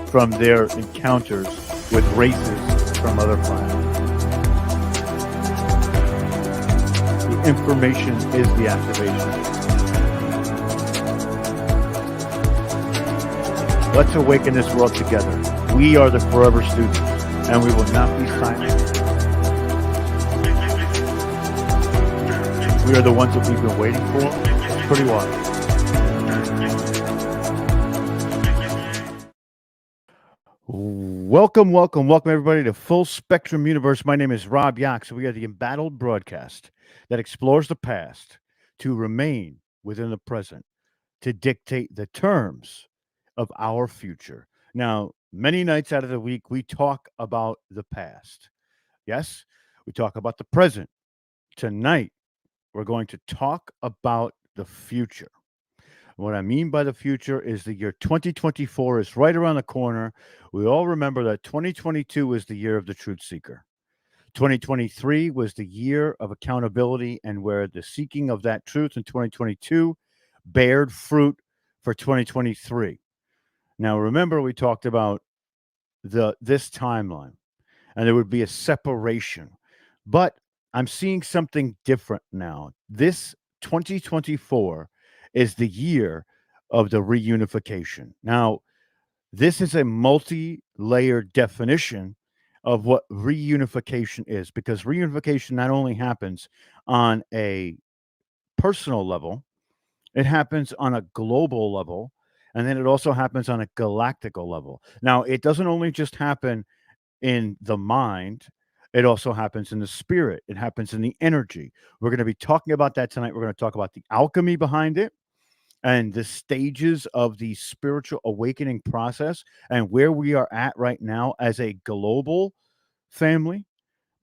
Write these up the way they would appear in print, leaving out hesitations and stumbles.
from their encounters with races from other planets. The information is the activation. Let's awaken this world together. We are the forever students, and we will not be silent. We are the ones that we've been waiting for. It's pretty wild. Welcome, everybody to Full Spectrum Universe. My name is Rob Yax. We are the embattled broadcast that explores the past to remain within the present, to dictate the terms of our future. Now, many nights out of the week, we talk about the past. Yes, we talk about the present. Tonight, we're going to talk about the future. What I mean by the future is the year 2024 is right around the corner. We all remember that 2022 was the year of the truth seeker. 2023 was the year of accountability, and where the seeking of that truth in 2022 bared fruit for 2023. Now, remember, we talked about this timeline, and there would be a separation. But I'm seeing something different now. This 2024 is the year of the reunification. Now, this is a multi-layered definition of what reunification is, because reunification not only happens on a personal level, it happens on a global level, and then it also happens on a galactical level. Now, it doesn't only just happen in the mind, it also happens in the spirit. It happens in the energy. We're going to be talking about that tonight. We're going to talk about the alchemy behind it and the stages of the spiritual awakening process and where we are at right now as a global family.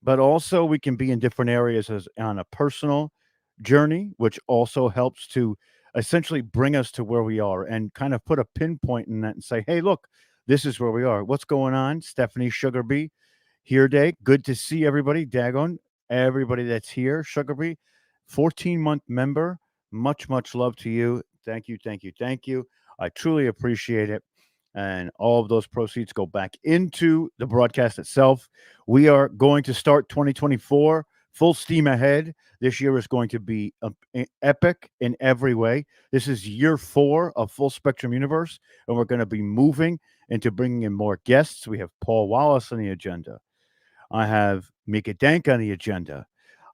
But also, we can be in different areas as on a personal journey, which also helps to essentially bring us to where we are and kind of put a pinpoint in that and say, hey, look, this is where we are. What's going on? Stephanie Sugarbee here day. Good to see everybody. Dagon, everybody that's here. Sugarbee, 14-month member. Much love to you. Thank you. I truly appreciate it. And all of those proceeds go back into the broadcast itself. We are going to start 2024 full steam ahead. This year is going to be epic in every way. This is year 4 of Full Spectrum Universe, and we're going to be moving into bringing in more guests. We have Paul Wallace on the agenda. I have Mika Dank on the agenda.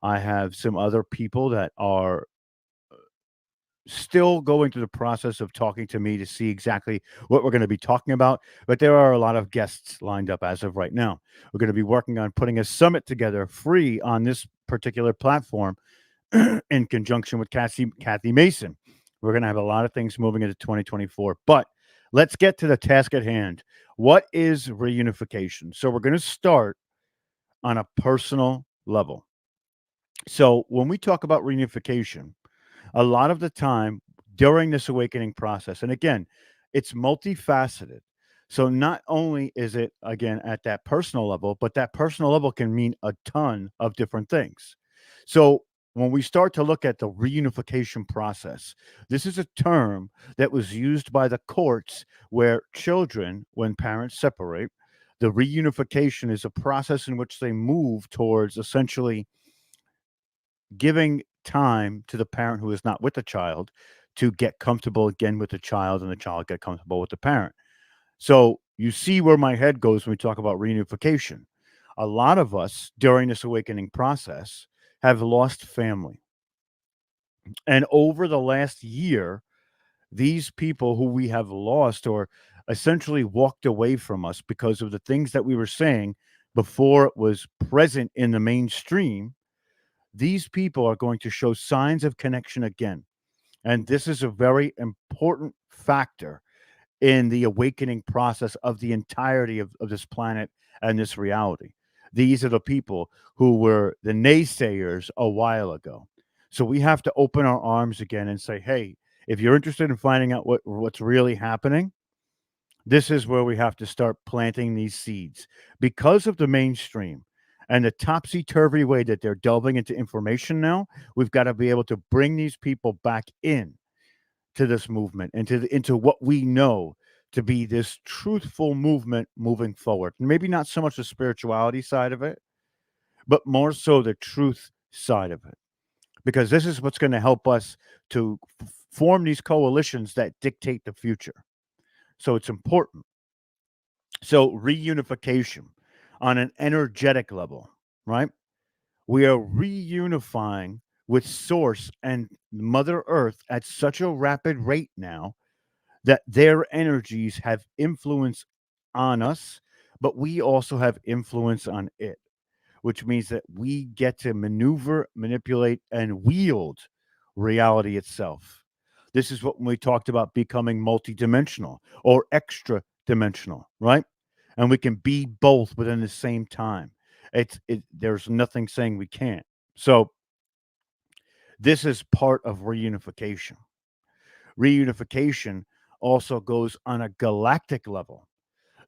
I have some other people that are still going through the process of talking to me to see exactly what we're going to be talking about. But there are a lot of guests lined up as of right now. We're going to be working on putting a summit together free on this particular platform in conjunction with Kathy Mason. We're going to have a lot of things moving into 2024. But let's get to the task at hand. What is reunification? So we're going to start on a personal level. So when we talk about reunification, a lot of the time during this awakening process, and again, it's multifaceted. So not only is it, again, at that personal level, but that personal level can mean a ton of different things. So when we start to look at the reunification process, this is a term that was used by the courts where children, when parents separate, the reunification is a process in which they move towards essentially giving time to the parent who is not with the child to get comfortable again with the child, and the child get comfortable with the parent. So you see where my head goes when we talk about reunification. A lot of us during this awakening process have lost family. And over the last year, these people who we have lost or essentially walked away from us because of the things that we were saying before it was present in the mainstream, these people are going to show signs of connection again. And this is a very important factor in the awakening process of the entirety of this planet and this reality. These are the people who were the naysayers a while ago. So we have to open our arms again and say, hey, if you're interested in finding out what's really happening, this is where we have to start planting these seeds. Because of the mainstream and the topsy-turvy way that they're delving into information now, we've got to be able to bring these people back in to this movement, into what we know, to be this truthful movement moving forward. Maybe not so much the spirituality side of it, but more so the truth side of it, because this is what's going to help us to form these coalitions that dictate the future. So it's important. So, reunification on an energetic level, right? We are reunifying with Source and Mother Earth at such a rapid rate now that their energies have influence on us, but we also have influence on it, which means that we get to maneuver, manipulate, and wield reality itself. This is what we talked about becoming multidimensional or extra dimensional, right? And we can be both within the same time. There's nothing saying we can't. So this is part of reunification. Reunification also goes on a galactic level.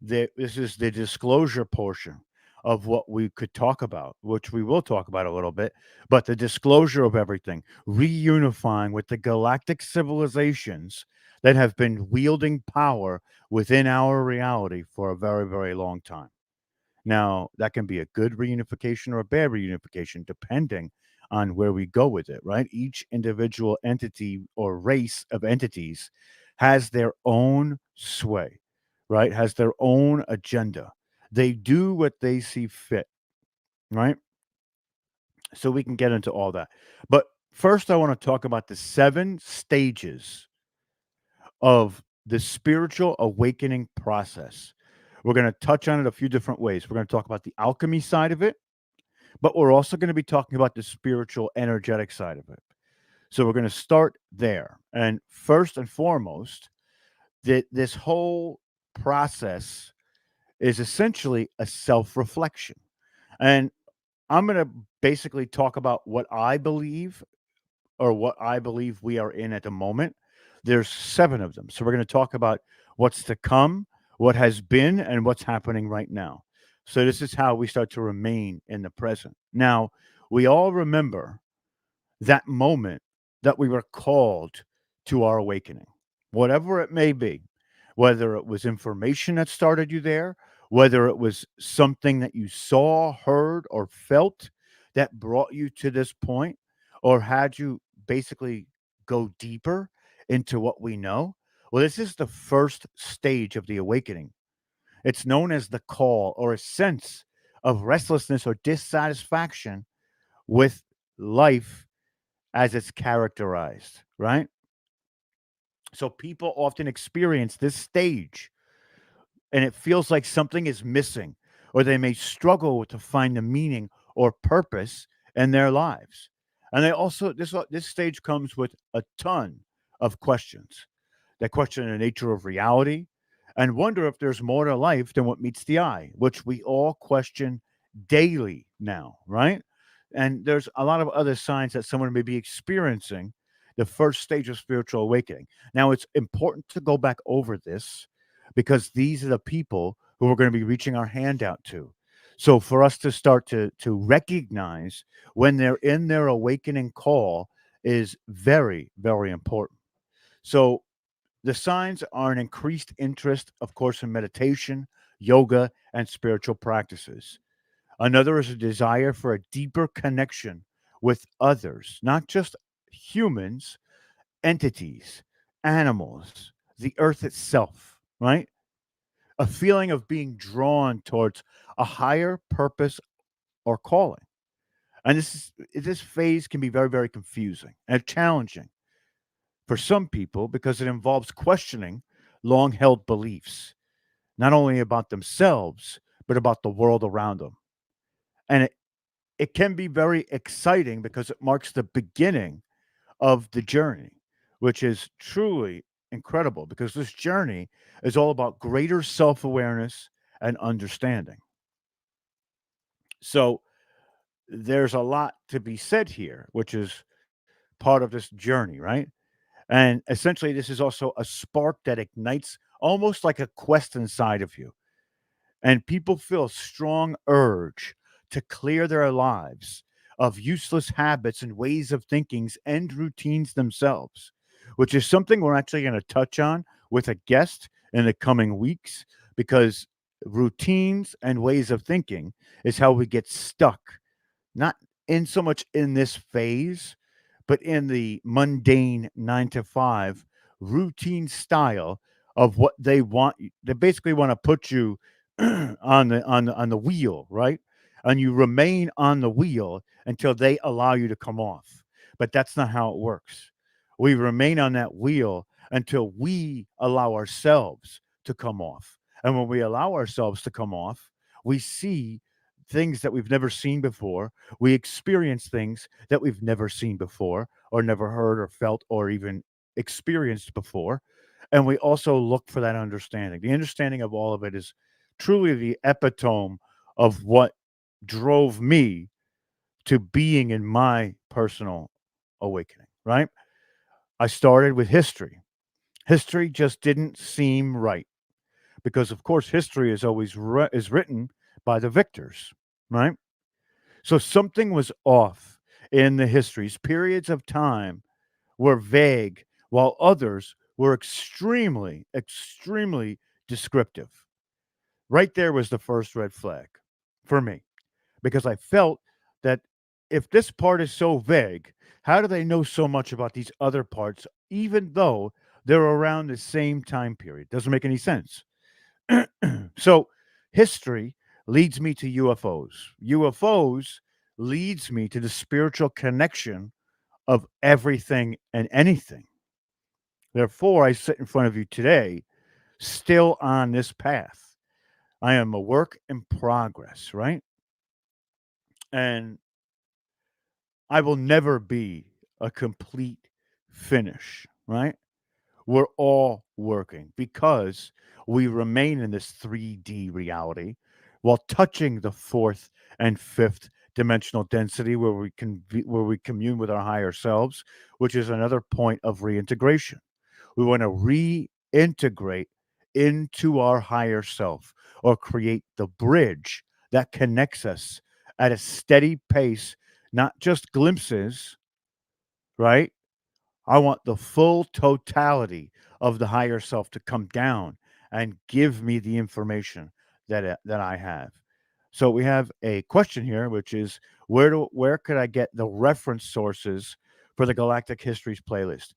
This is the disclosure portion of what we could talk about, which we will talk about a little bit, but the disclosure of everything, reunifying with the galactic civilizations that have been wielding power within our reality for a very, very long time. Now, that can be a good reunification or a bad reunification, depending on where we go with it, right? Each individual entity or race of entities has their own sway, right? Has their own agenda. They do what they see fit, right? So we can get into all that. But first, I want to talk about the 7 stages of the spiritual awakening process. We're going to touch on it a few different ways. We're going to talk about the alchemy side of it, but we're also going to be talking about the spiritual, energetic side of it. So we're going to start there. And first and foremost, this whole process is essentially a self reflection. And I'm going to basically talk about what I believe or what I believe we are in at the moment. There's 7 of them. So we're going to talk about what's to come, what has been, and what's happening right now. So this is how we start to remain in the present. Now, we all remember that moment that we were called to our awakening, whatever it may be, whether it was information that started you there, whether it was something that you saw, heard, or felt that brought you to this point, or had you basically go deeper into what we know. Well, this is the first stage of the awakening. It's known as the call or a sense of restlessness or dissatisfaction with life as it's characterized, right? So people often experience this stage and it feels like something is missing, or they may struggle to find the meaning or purpose in their lives. And they also, this stage comes with a ton of questions. They question the nature of reality and wonder if there's more to life than what meets the eye, which we all question daily now, right? And there's a lot of other signs that someone may be experiencing the first stage of spiritual awakening. Now, it's important to go back over this because these are the people who we're going to be reaching our hand out to. So, for us to start to recognize when they're in their awakening call is very, very important. So, the signs are an increased interest, of course, in meditation, yoga, and spiritual practices. Another is a desire for a deeper connection with others, not just humans, entities, animals, the earth itself, right? A feeling of being drawn towards a higher purpose or calling. And this phase can be very, very confusing and challenging for some people because it involves questioning long held beliefs, not only about themselves, but about the world around them. And it can be very exciting because it marks the beginning of the journey, which is truly incredible because this journey is all about greater self awareness and understanding. So there's a lot to be said here, which is part of this journey, right? And essentially, this is also a spark that ignites almost like a quest inside of you. And people feel a strong urge to clear their lives of useless habits and ways of thinkings and routines themselves, which is something we're actually going to touch on with a guest in the coming weeks because routines and ways of thinking is how we get stuck, not in so much in this phase, but in the mundane 9 to 5 routine style of what they want. They basically want to put you on the wheel, right? And you remain on the wheel until they allow you to come off. But that's not how it works. We remain on that wheel until we allow ourselves to come off. And when we allow ourselves to come off, we see things that we've never seen before. We experience things that we've never seen before, or never heard, or felt, or even experienced before. And we also look for that understanding. The understanding of all of it is truly the epitome of what drove me to being in my personal awakening, right? I started with history. History just didn't seem right because, of course, history is always is written by the victors, right? So something was off in the histories. Periods of time were vague, while others were extremely, extremely descriptive. Right there was the first red flag for me because I felt that if this part is so vague, how do they know so much about these other parts, even though they're around the same time period? Doesn't make any sense. So, history leads me to UFOs. UFOs leads me to the spiritual connection of everything and anything. Therefore, I sit in front of you today, still on this path. I am a work in progress, right? And I will never be a complete finish, right? We're all working because we remain in this 3D reality while touching the fourth and fifth dimensional density where where we commune with our higher selves, which is another point of reintegration. We want to reintegrate into our higher self or create the bridge that connects us at a steady pace, not just glimpses, right? I want the full totality of the higher self to come down and give me the information that I have. So we have a question here, which is where could I get the reference sources for the Galactic Histories playlist?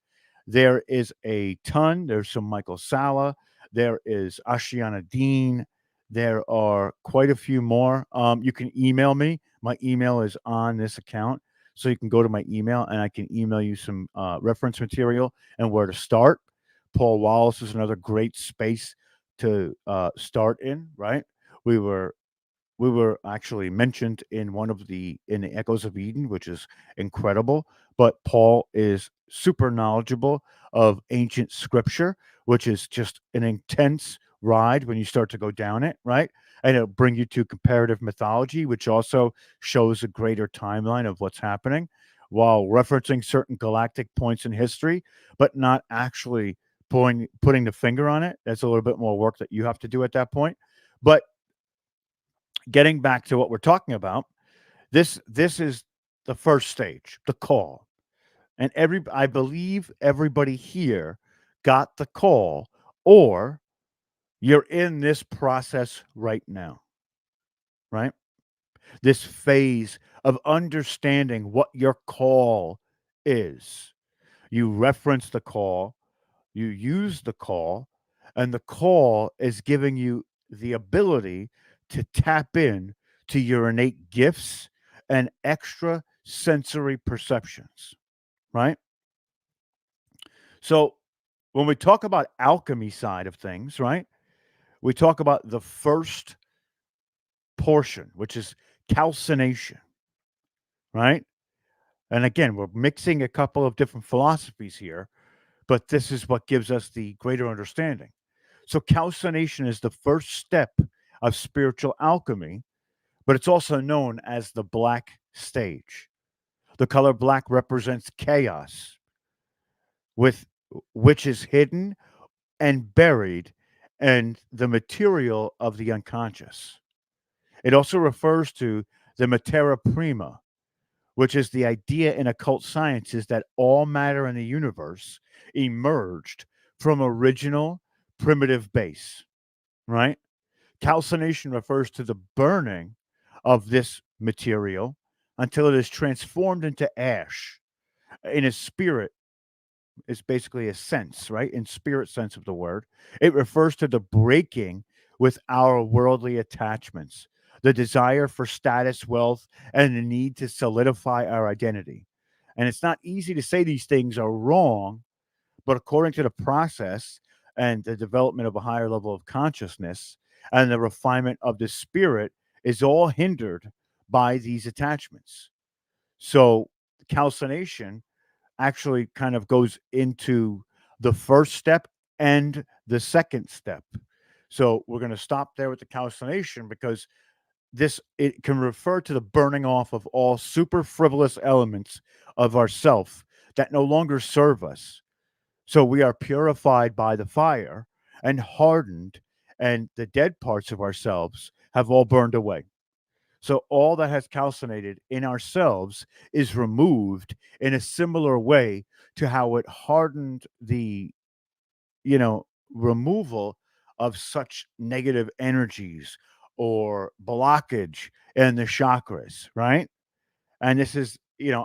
There is a ton. There's some Michael Sala. There is Ashiana Dean. There are quite a few more. You can email me. My email is on this account. So you can go to my email and I can email you some reference material and where to start. Paul Wallace is another great space to start in, right? We were we were actually mentioned in one of the Echoes of Eden, which is incredible. But Paul is super knowledgeable of ancient scripture, which is just an intense ride when you start to go down it, right? And it'll bring you to comparative mythology, which also shows a greater timeline of what's happening while referencing certain galactic points in history, but not actually putting the finger on it. That's a little bit more work that you have to do at that point. But getting back to what we're talking about, this is the first stage, the call. And I believe everybody here got the call, or you're in this process right now, right? This phase of understanding what your call is. You reference the call, you use the call, and the call is giving you the ability to tap in to your innate gifts and extra sensory perceptions, right? So when we talk about alchemy side of things, right? We talk about the first portion, which is calcination, right? And again, we're mixing a couple of different philosophies here, but this is what gives us the greater understanding. So, calcination is the first step of spiritual alchemy, but it's also known as the black stage. The color black represents chaos, with which is hidden and buried in the material of the unconscious. It also refers to the materia prima, which is the idea in occult sciences that all matter in the universe emerged from original primitive base, right? Calcination refers to the burning of this material until it is transformed into ash. In a spirit, it's basically a sense, right? In spirit sense of the word, it refers to the breaking with our worldly attachments, the desire for status, wealth, and the need to solidify our identity. And it's not easy to say these things are wrong, but according to the process and the development of a higher level of consciousness and the refinement of the spirit is all hindered by these attachments. So calcination actually kind of goes into the first step and the second step. So we're going to stop there with the calcination because this it can refer to the burning off of all super frivolous elements of ourself that no longer serve us. So we are purified by the fire and hardened, and the dead parts of ourselves have all burned away. So all that has calcinated in ourselves is removed in a similar way to how it hardened the, removal of such negative energies or blockage in the chakras, right? And this is,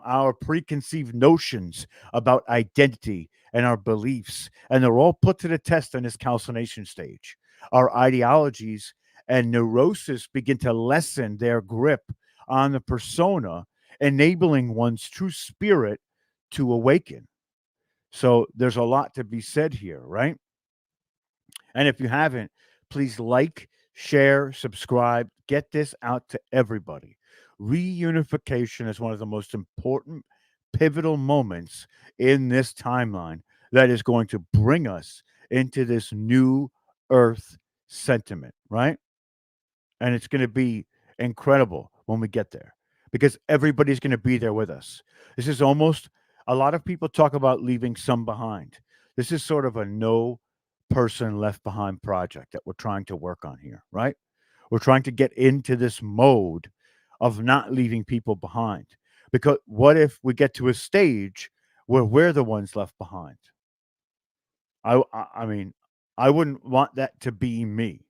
our preconceived notions about identity and our beliefs, and they're all put to the test in this calcination stage. Our ideologies and neurosis begin to lessen their grip on the persona, enabling one's true spirit to awaken. So there's a lot to be said here, right? And if you haven't, please like, share, subscribe, get this out to everybody. Reunification is one of the most important, pivotal moments in this timeline that is going to bring us into this new earth sentiment, right? And it's going to be incredible when we get there because everybody's going to be there with us. This is almost a lot of people talk about leaving some behind. This is sort of a no person left behind project that we're trying to work on here, right? We're trying to get into this mode of not leaving people behind. Because what if we get to a stage where we're the ones left behind? I mean, I wouldn't want that to be me.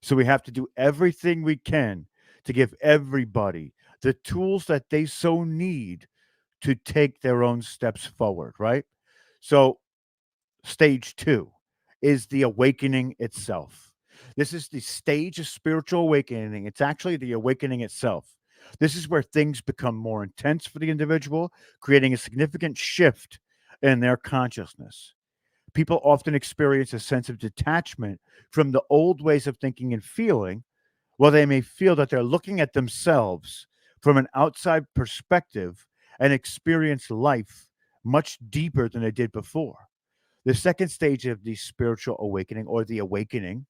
So we have to do everything we can to give everybody the tools that they so need to take their own steps forward, right? So stage 2 is the awakening itself. This is the stage of spiritual awakening. It's actually the awakening itself. This is where things become more intense for the individual, creating a significant shift in their consciousness. People often experience a sense of detachment from the old ways of thinking and feeling, while they may feel that they're looking at themselves from an outside perspective and experience life much deeper than they did before. The second stage of the spiritual awakening or the awakening,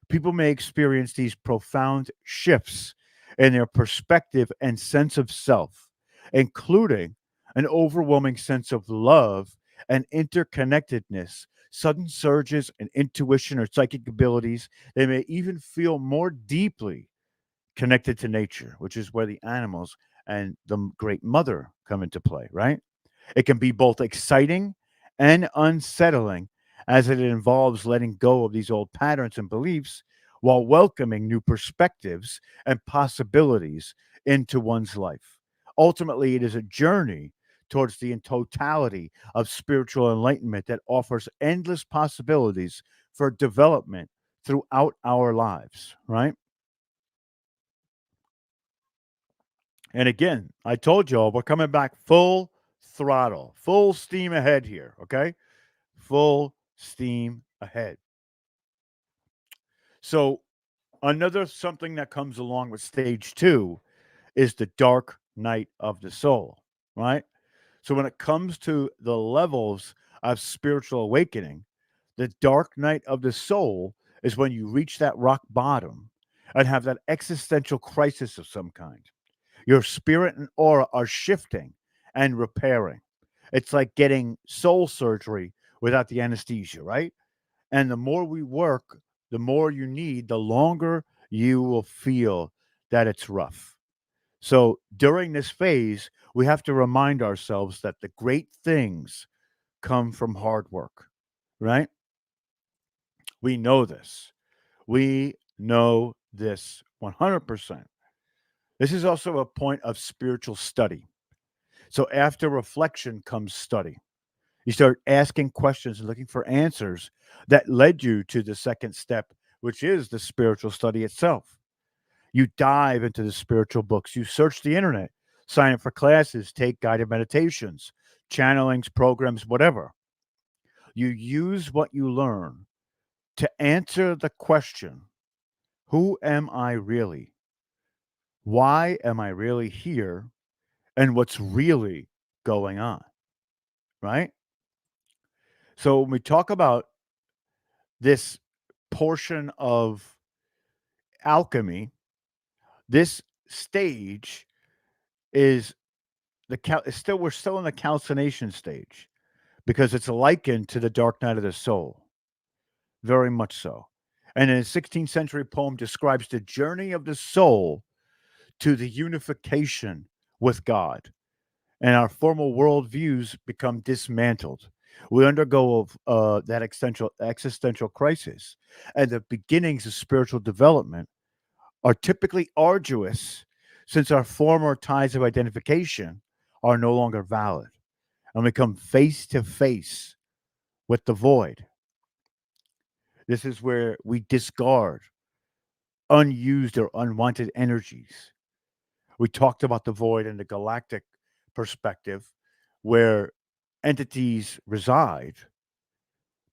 people may experience these profound shifts in their perspective and sense of self, including an overwhelming sense of love and interconnectedness, sudden surges in intuition or psychic abilities. They may even feel more deeply connected to nature, which is where the animals and the great mother come into play, right? It can be both exciting and unsettling as it involves letting go of these old patterns and beliefs while welcoming new perspectives and possibilities into one's life. Ultimately, it is a journey towards the in totality of spiritual enlightenment that offers endless possibilities for development throughout our lives, right? And again, I told y'all we're coming back full throttle, full steam ahead here, okay? Full steam ahead. So, another something that comes along with stage 2 is the dark night of the soul, right? So, when it comes to the levels of spiritual awakening, the dark night of the soul is when you reach that rock bottom and have that existential crisis of some kind. Your spirit and aura are shifting and repairing. It's like getting soul surgery without the anesthesia, right? And the more we work, the more you need, the longer you will feel that it's rough. So during this phase, we have to remind ourselves that the great things come from hard work, right? We know this. We know this 100%. This is also a point of spiritual study. So after reflection comes study. You start asking questions and looking for answers that led you to the second step, which is the spiritual study itself. You dive into the spiritual books, you search the internet, sign up for classes, take guided meditations, channelings, programs, whatever. You use what you learn to answer the question, who am I really? Why am I really here? And what's really going on? Right? So when we talk about this portion of alchemy, this stage is still we're still in the calcination stage because it's likened to the dark night of the soul, very much so. And a 16th century poem describes the journey of the soul to the unification with God, and our formal worldviews become dismantled. We undergo that existential crisis, and the beginnings of spiritual development are typically arduous since our former ties of identification are no longer valid and we come face to face with the void. This is where we discard unused or unwanted energies. We talked about the void in the galactic perspective where entities reside,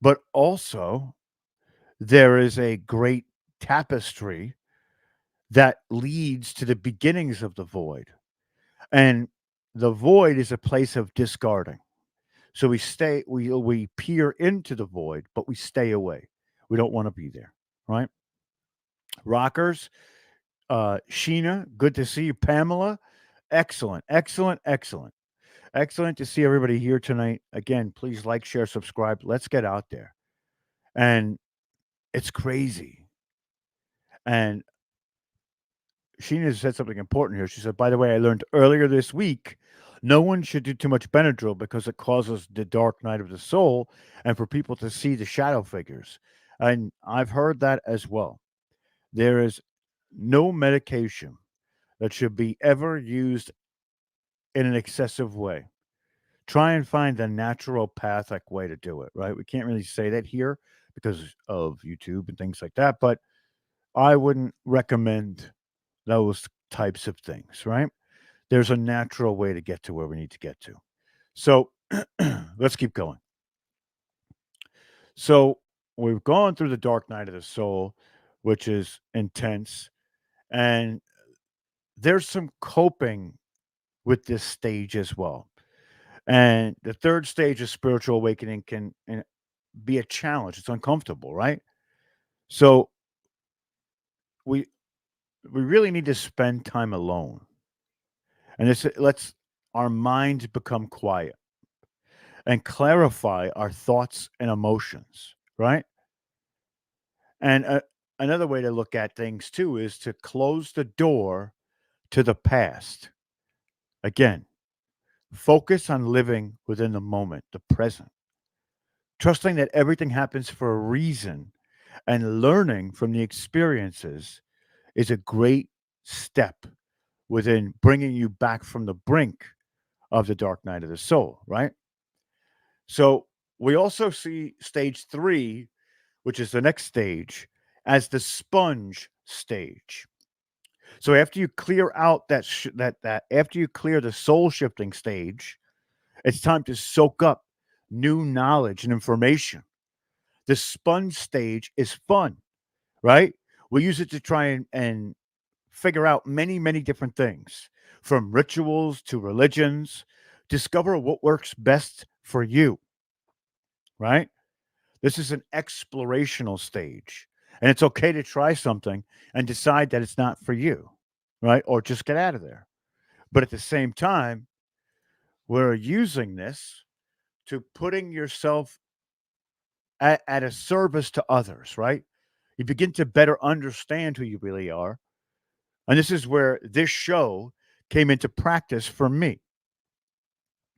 but also there is a great tapestry that leads to the beginnings of the void. And the void is a place of discarding. So we peer into the void, but we stay away. We don't want to be there, right? Rockers, Sheena, good to see you. Pamela, excellent, excellent, excellent. Excellent to see everybody here tonight. Again, please like, share, subscribe. Let's get out there. And it's crazy. And Sheena said something important here. She said, by the way, I learned earlier this week no one should do too much Benadryl because it causes the dark night of the soul and for people to see the shadow figures. And I've heard that as well. There is no medication that should be ever used in an excessive way. Try and find the naturopathic way to do it, right? We can't really say that here because of YouTube and things like that, but I wouldn't recommend those types of things, right? There's a natural way to get to where we need to get to. So let's keep going. So we've gone through the dark night of the soul, which is intense, and there's some coping with this stage as well. And the third stage of spiritual awakening can be a challenge. It's uncomfortable, right? So we we really need to spend time alone, and this lets our minds become quiet and clarify our thoughts and emotions, right? And another way to look at things too is to close the door to the past. Again, focus on living within the moment, the present, trusting that everything happens for a reason and learning from the experiences is a great step within bringing you back from the brink of the dark night of the soul, right? So we also see stage three, which is the next stage, as the sponge stage. So after you clear out that after you clear the soul shifting stage, it's time to soak up new knowledge and information. The sponge stage is fun, right? We use it to try and figure out many, many different things from rituals to religions, discover what works best for you, right? This is an explorational stage. And it's okay to try something and decide that it's not for you, right? Or just get out of there. But at the same time, we're using this to putting yourself at a service to others, right? You begin to better understand who you really are. And this is where this show came into practice for me,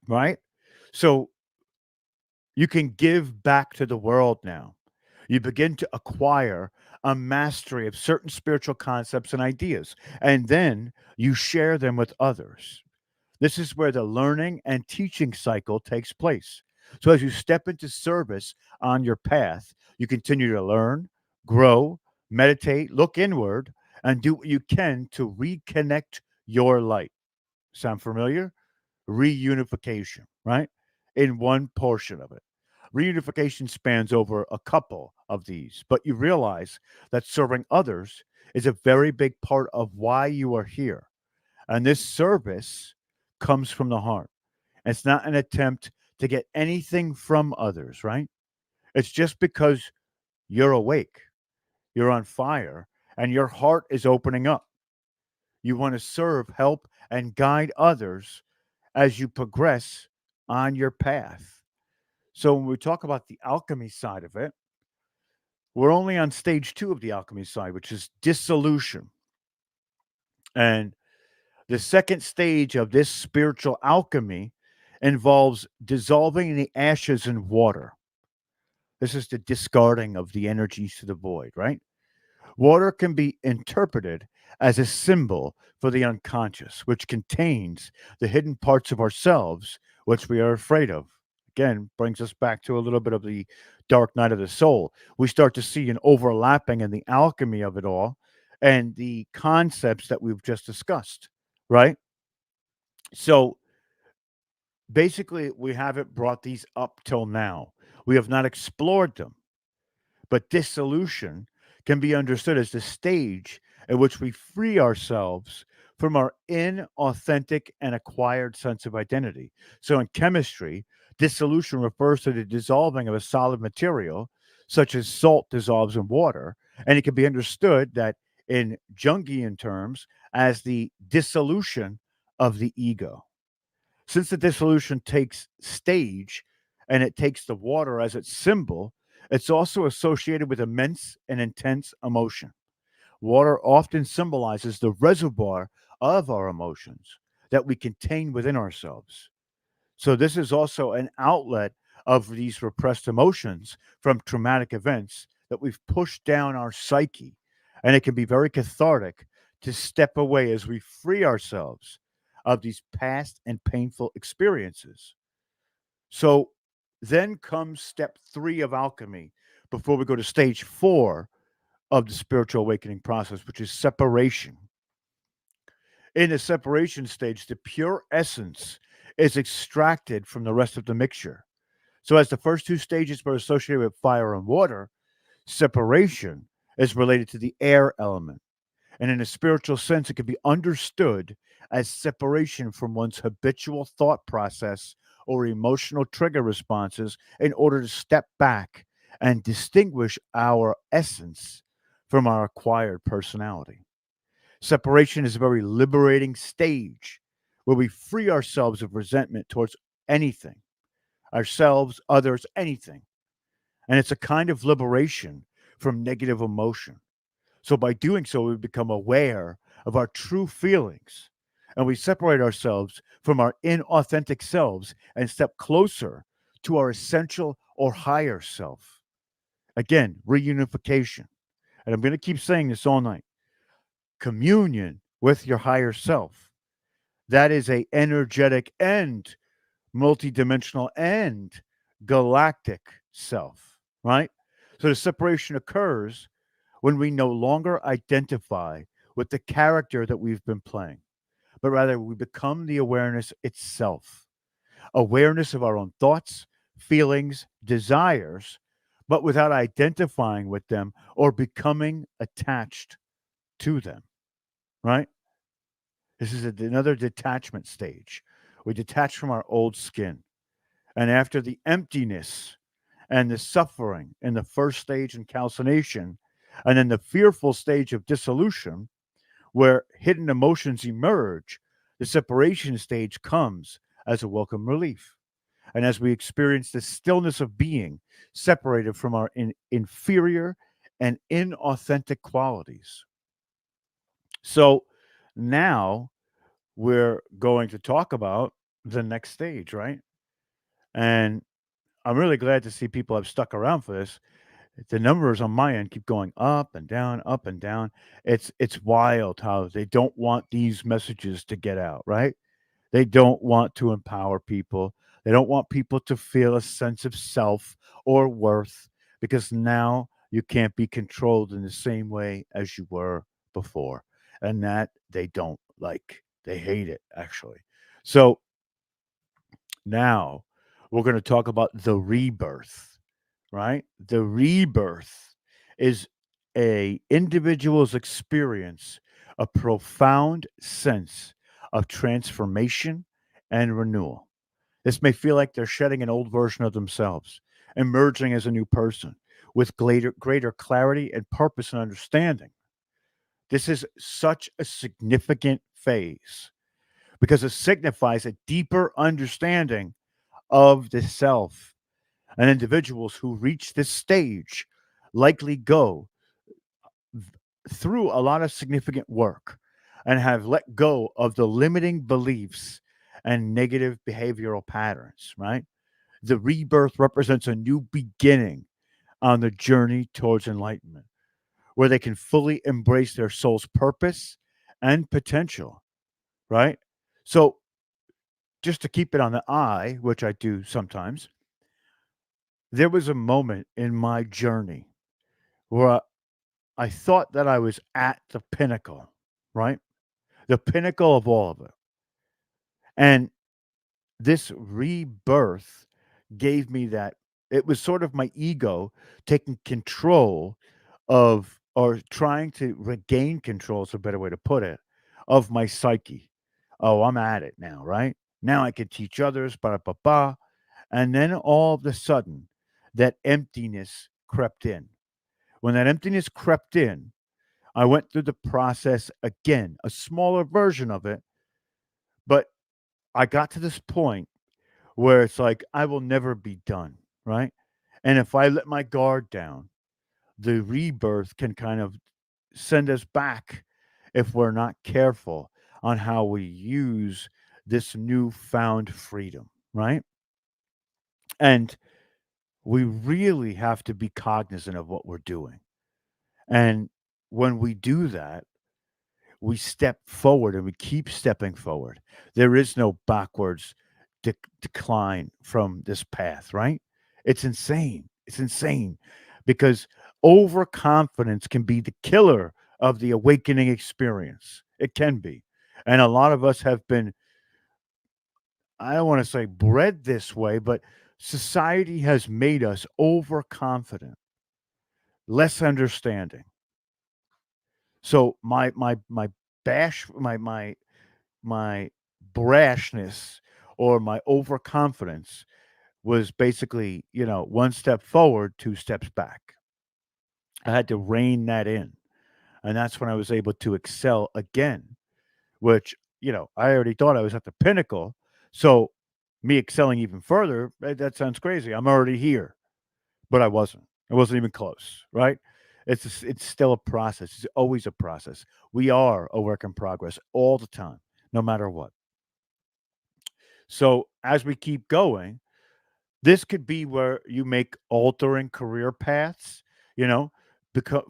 right? So you can give back to the world now. You begin to acquire a mastery of certain spiritual concepts and ideas, and then you share them with others. This is where the learning and teaching cycle takes place. So, as you step into service on your path, you continue to learn, grow, meditate, look inward, and do what you can to reconnect your light. Sound familiar? Reunification, right? In one portion of it. Reunification spans over a couple of these, but you realize that serving others is a very big part of why you are here. And this service comes from the heart. It's not an attempt to get anything from others, right? It's just because you're awake, you're on fire, and your heart is opening up. You want to serve, help, and guide others as you progress on your path. So when we talk about the alchemy side of it, we're only on stage two of the alchemy side, which is dissolution. And the second stage of this spiritual alchemy involves dissolving the ashes in water. This is the discarding of the energies to the void, right? Water can be interpreted as a symbol for the unconscious, which contains the hidden parts of ourselves which we are afraid of. Again, brings us back to a little bit of the dark night of the soul. We start to see an overlapping in the alchemy of it all and the concepts that we've just discussed, right? So basically, we haven't brought these up till now. We have not explored them. But dissolution can be understood as the stage at which we free ourselves from our inauthentic and acquired sense of identity. So, in chemistry, dissolution refers to the dissolving of a solid material, such as salt dissolves in water. And it can be understood that in Jungian terms as the dissolution of the ego. Since the dissolution takes stage and it takes the water as its symbol, it's also associated with immense and intense emotion. Water often symbolizes the reservoir of our emotions that we contain within ourselves. So, this is also an outlet of these repressed emotions from traumatic events that we've pushed down our psyche. And it can be very cathartic to step away as we free ourselves of these past and painful experiences. So, then comes step three of alchemy before we go to stage four of the spiritual awakening process, which is separation. In the separation stage, the pure essence is extracted from the rest of the mixture. So, as the first two stages were associated with fire and water, separation is related to the air element. And in a spiritual sense, it can be understood as separation from one's habitual thought process or emotional trigger responses in order to step back and distinguish our essence from our acquired personality. Separation is a very liberating stage where we free ourselves of resentment towards anything, ourselves, others, anything. And it's a kind of liberation from negative emotion. So, by doing so, we become aware of our true feelings and we separate ourselves from our inauthentic selves and step closer to our essential or higher self. Again, reunification. And I'm going to keep saying this all night, communion with your higher self. That is a energetic and multidimensional and galactic self, right? So the separation occurs when we no longer identify with the character that we've been playing, but rather we become the awareness itself, awareness of our own thoughts, feelings, desires, but without identifying with them or becoming attached to them, right? This is another detachment stage. We detach from our old skin. And after the emptiness and the suffering in the first stage in calcination, and then the fearful stage of dissolution, where hidden emotions emerge, the separation stage comes as a welcome relief. And as we experience the stillness of being separated from our inferior and inauthentic qualities. So now we're going to talk about the next stage, right? And I'm really glad to see people have stuck around for this. The numbers on my end keep going up and down, up and down. It's wild how they don't want these messages to get out, right? They don't want to empower people. They don't want people to feel a sense of self or worth because now you can't be controlled in the same way as you were before. And that they don't like. They hate it, actually. So now we're going to talk about the rebirth, right? The rebirth is a individual's experience a profound sense of transformation and renewal. This may feel like they're shedding an old version of themselves, emerging as a new person with greater clarity and purpose and understanding. This is such a significant phase because it signifies a deeper understanding of the self. And individuals who reach this stage likely go through a lot of significant work and have let go of the limiting beliefs and negative behavioral patterns, right? The rebirth represents a new beginning on the journey towards enlightenment, where they can fully embrace their soul's purpose and potential, right? So, just to keep it on the eye, which I do sometimes, there was a moment in my journey where I thought that I was at the pinnacle, right? The pinnacle of all of it. And this rebirth gave me that. It was sort of my ego taking control of, or trying to regain control, is a better way to put it, of my psyche. Oh, I'm at it now, right? Now I can teach others, ba ba ba. And then all of a sudden, that emptiness crept in. When that emptiness crept in, I went through the process again, a smaller version of it, but I got to this point where it's like I will never be done, right? And if I let my guard down, the rebirth can kind of send us back if we're not careful on how we use this newfound freedom, right? And we really have to be cognizant of what we're doing. And when we do that, we step forward and we keep stepping forward. There is no backwards decline from this path, right? It's insane. It's insane because overconfidence can be the killer of the awakening experience. It can be. And a lot of us have been, I don't want to say bred this way, but society has made us overconfident, less understanding. So my bash my brashness or my overconfidence was basically, one step forward, two steps back. I had to rein that in. And that's when I was able to excel again, which, I already thought I was at the pinnacle. So me excelling even further, that sounds crazy. I'm already here, but I wasn't. I wasn't even close, right? It's still a process. It's always a process. We are a work in progress all the time, no matter what. So as we keep going, this could be where you make altering career paths, you know,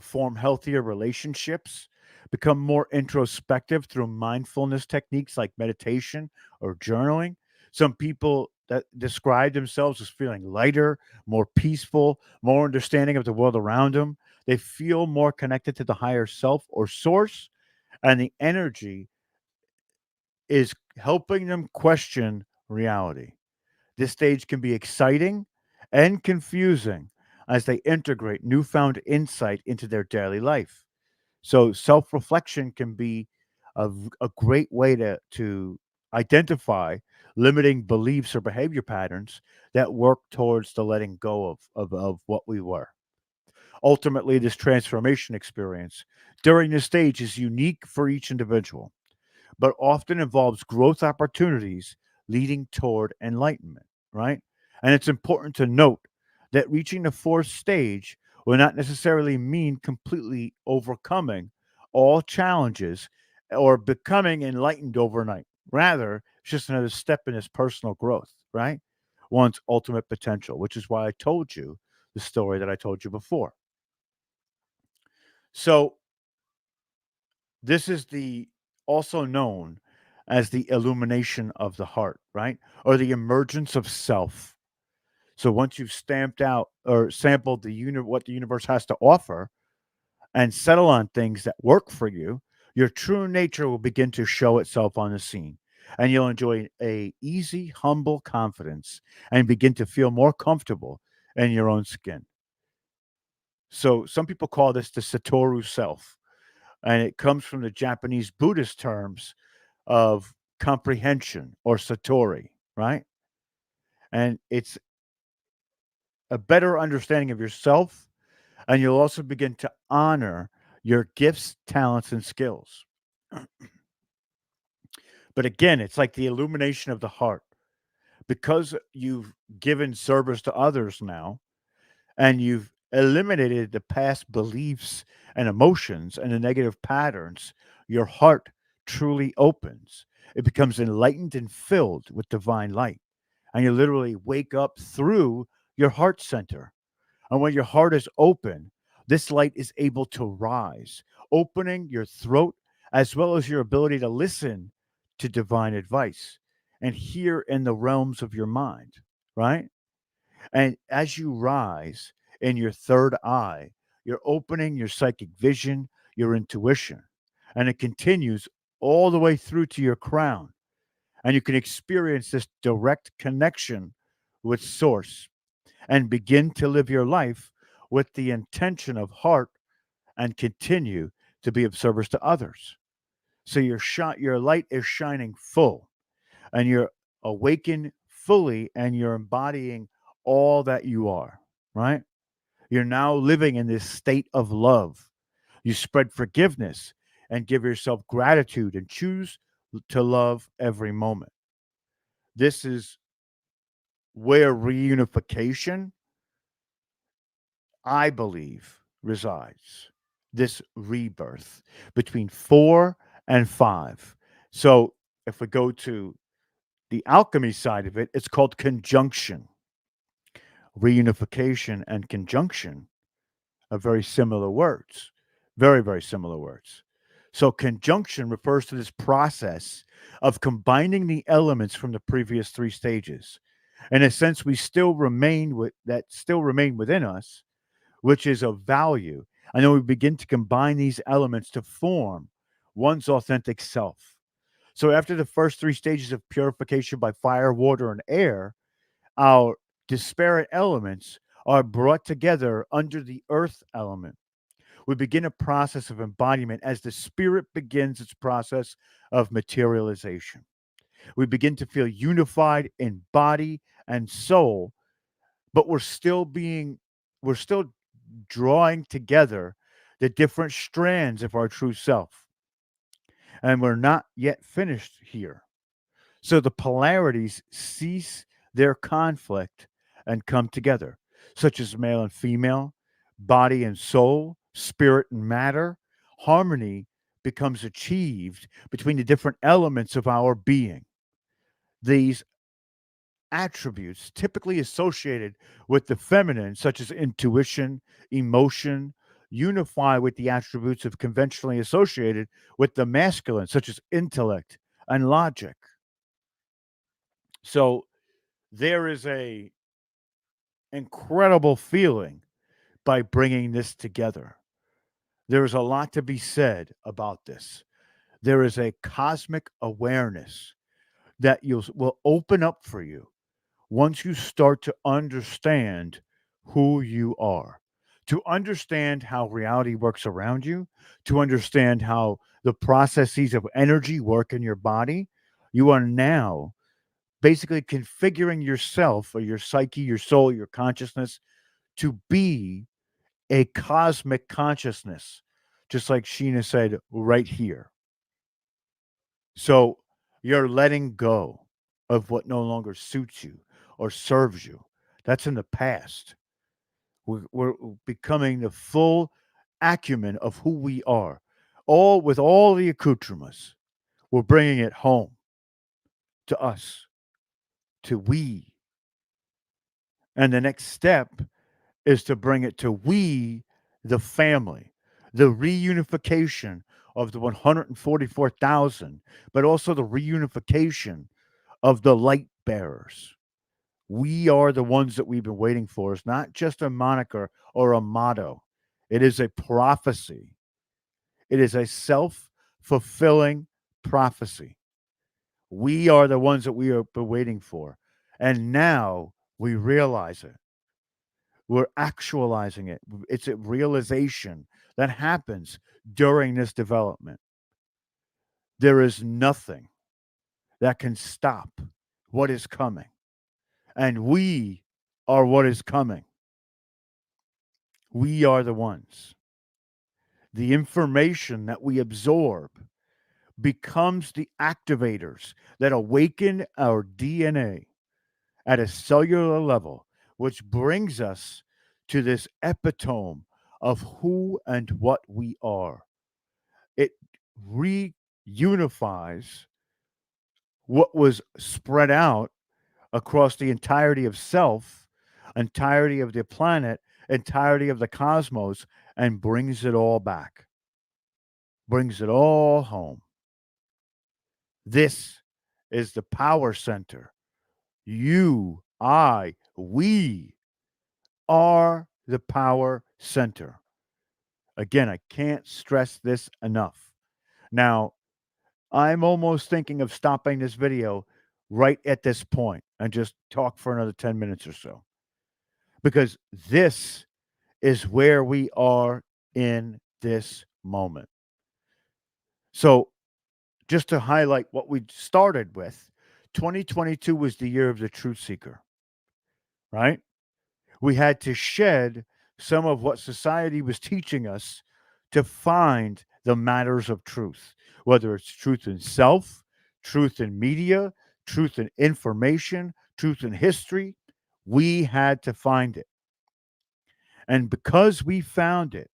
form healthier relationships, become more introspective through mindfulness techniques like meditation or journaling. Some people that describe themselves as feeling lighter, more peaceful, more understanding of the world around them. They feel more connected to the higher self or source, and the energy is helping them question reality. This stage can be exciting and confusing as they integrate newfound insight into their daily life. So, self reflection can be a great way to identify limiting beliefs or behavior patterns that work towards the letting go of what we were. Ultimately, this transformation experience during this stage is unique for each individual, but often involves growth opportunities leading toward enlightenment, right? And it's important to note that reaching the fourth stage will not necessarily mean completely overcoming all challenges or becoming enlightened overnight. Rather, it's just another step in his personal growth, right? One's ultimate potential, which is why I told you the story that I told you before. So this is the also known as the illumination of the heart, right? Or the emergence of self. So once you've stamped out or sampled what the universe has to offer and settle on things that work for you, your true nature will begin to show itself on the scene. And you'll enjoy a easy, humble confidence and begin to feel more comfortable in your own skin. So some people call this the Satoru self, and it comes from the Japanese Buddhist terms of comprehension or satori, right? And it's a better understanding of yourself, and you'll also begin to honor your gifts, talents, and skills. But again, it's like the illumination of the heart. Because you've given service to others now, and you've eliminated the past beliefs and emotions and the negative patterns, your heart truly opens. It becomes enlightened and filled with divine light. And you literally wake up through your heart center. And when your heart is open, this light is able to rise, opening your throat as well as your ability to listen to divine advice and hear in the realms of your mind, right? And as you rise in your third eye, you're opening your psychic vision, your intuition, and it continues all the way through to your crown. And you can experience this direct connection with Source and begin to live your life with the intention of heart and continue to be of service to others. So your light is shining full and you're awakened fully and you're embodying all that you are, right? You're now living in this state of love. You spread forgiveness and give yourself gratitude and choose to love every moment. This is where reunification, I believe, resides. This rebirth between 4 and 5. So if we go to the alchemy side of it, it's called conjunction. Reunification and conjunction are very similar words, very, very similar words. So, conjunction refers to this process of combining the elements from the previous 3 stages. In a sense, we still remain with that still remain within us, which is of value. And then we begin to combine these elements to form one's authentic self. So, after the first 3 stages of purification by fire, water, and air, our disparate elements are brought together under the earth element. We begin a process of embodiment as the spirit begins its process of materialization. We begin to feel unified in body and soul, but we're still drawing together the different strands of our true self. And we're not yet finished here. So the polarities cease their conflict and come together, such as male and female, body and soul, spirit and matter. Harmony becomes achieved between the different elements of our being. These attributes typically associated with the feminine, such as intuition, emotion, unify with the attributes of conventionally associated with the masculine, such as intellect and logic. So there is a incredible feeling by bringing this together. There is a lot to be said about this. There is a cosmic awareness that will open up for you once you start to understand who you are, to understand how reality works around you, to understand how the processes of energy work in your body. You are now basically configuring yourself or your psyche, your soul, your consciousness to be a cosmic consciousness, just like Sheena said right here. So you're letting go of what no longer suits you or serves you. That's in the past. We're becoming the full acumen of who we are, all with all the accoutrements. We're bringing it home to us, to we. And the next step is to bring it to we, the family, the reunification of the 144,000, but also the reunification of the light bearers. We are the ones that we've been waiting for. It's not just a moniker or a motto, it is a prophecy. It is a self fulfilling prophecy. We are the ones that we have been waiting for. And now we realize it. We're actualizing it. It's a realization that happens during this development. There is nothing that can stop what is coming. And we are what is coming. We are the ones. The information that we absorb becomes the activators that awaken our DNA at a cellular level, which brings us to this epitome of who and what we are. It reunifies what was spread out across the entirety of self, entirety of the planet, entirety of the cosmos, and brings it all back, brings it all home. This is the power center. You, I, we are the power center. Again, I can't stress this enough. Now, I'm almost thinking of stopping this video right at this point and just talk for another 10 minutes or so, because this is where we are in this moment. So, just to highlight what we started with, 2022 was the year of the truth seeker, right? We had to shed some of what society was teaching us to find the matters of truth, whether it's truth in self, truth in media, truth in information, truth in history. We had to find it. And because we found it,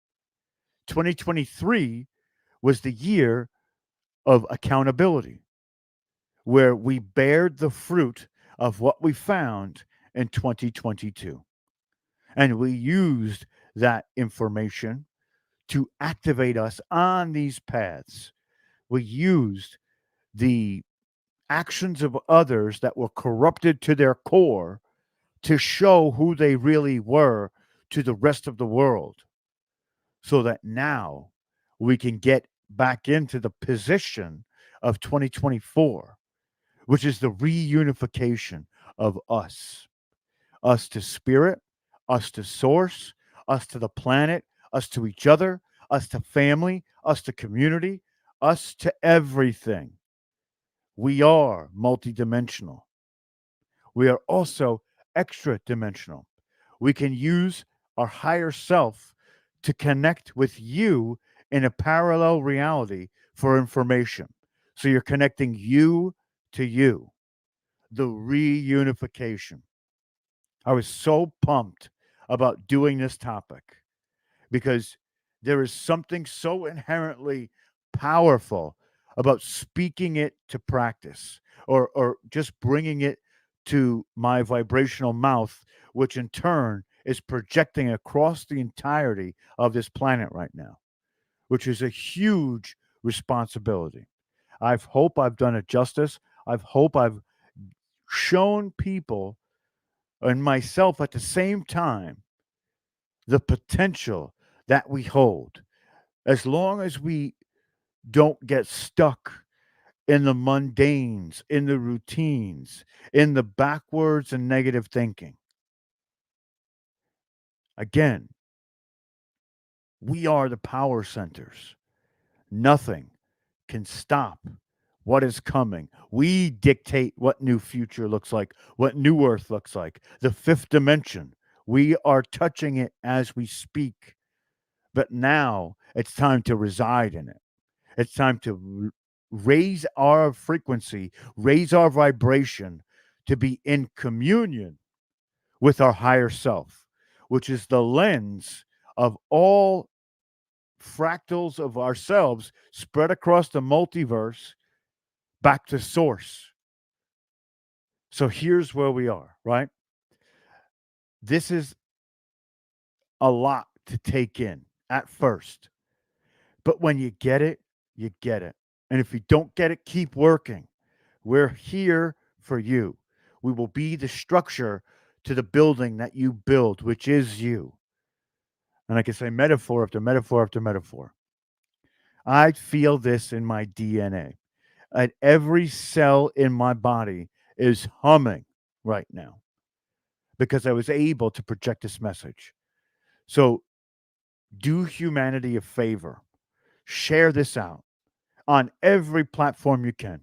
2023 was the year of accountability, where we bared the fruit of what we found in 2022. And we used that information to activate us on these paths. We used the actions of others that were corrupted to their core to show who they really were to the rest of the world, so that now we can get back into the position of 2024, which is the reunification of us to spirit, us to source, us to the planet, us to each other, us to family, us to community, us to everything. We are multidimensional. We are also extra dimensional. We can use our higher self to connect with you in a parallel reality for information. So you're connecting you to you, the reunification. I was so pumped about doing this topic because there is something so inherently powerful about speaking it to practice, or just bringing it to my vibrational mouth, which in turn is projecting across the entirety of this planet right now, which is a huge responsibility. I hope I've done it justice. I hope I've shown people and myself at the same time the potential that we hold, as long as we don't get stuck in the mundanes, in the routines, in the backwards and negative thinking. Again, we are the power centers. Nothing can stop what is coming. We dictate what new future looks like, what new earth looks like, the fifth dimension. We are touching it as we speak. But now it's time to reside in it. It's time to raise our frequency, raise our vibration to be in communion with our higher self, which is the lens of all fractals of ourselves spread across the multiverse back to source. So here's where we are, right? This is a lot to take in at first. But when you get it, you get it. And if you don't get it, keep working. We're here for you. We will be the structure to the building that you build, which is you. And I can say metaphor after metaphor after metaphor. I feel this in my DNA. And every cell in my body is humming right now because I was able to project this message. So do humanity a favor. Share this out on every platform you can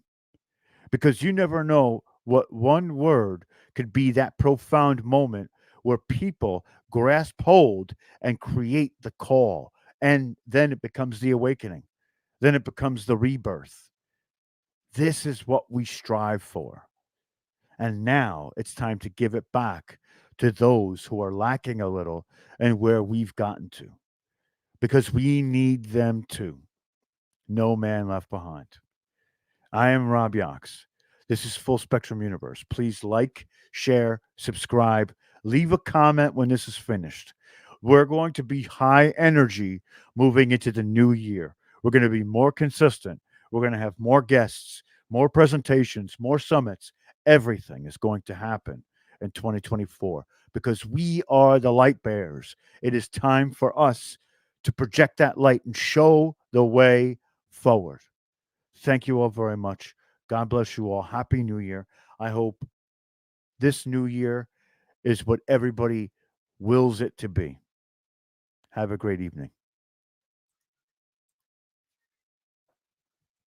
because you never know what one word could be that profound moment where people grasp hold and create the call. And then it becomes the awakening. Then it becomes the rebirth. This is what we strive for. And now it's time to give it back to those who are lacking a little and where we've gotten to because we need them too. No man left behind. I am Rob Yox. This is Full Spectrum Universe. Please like, share, subscribe, leave a comment when this is finished. We're going to be high energy moving into the new year. We're going to be more consistent. We're going to have more guests, more presentations, more summits. Everything is going to happen in 2024 because we are the light bearers. It is time for us to project that light and show the way forward. Thank you all very much. God bless you all. Happy New Year. I hope this new year is what everybody wills it to be. Have a great evening.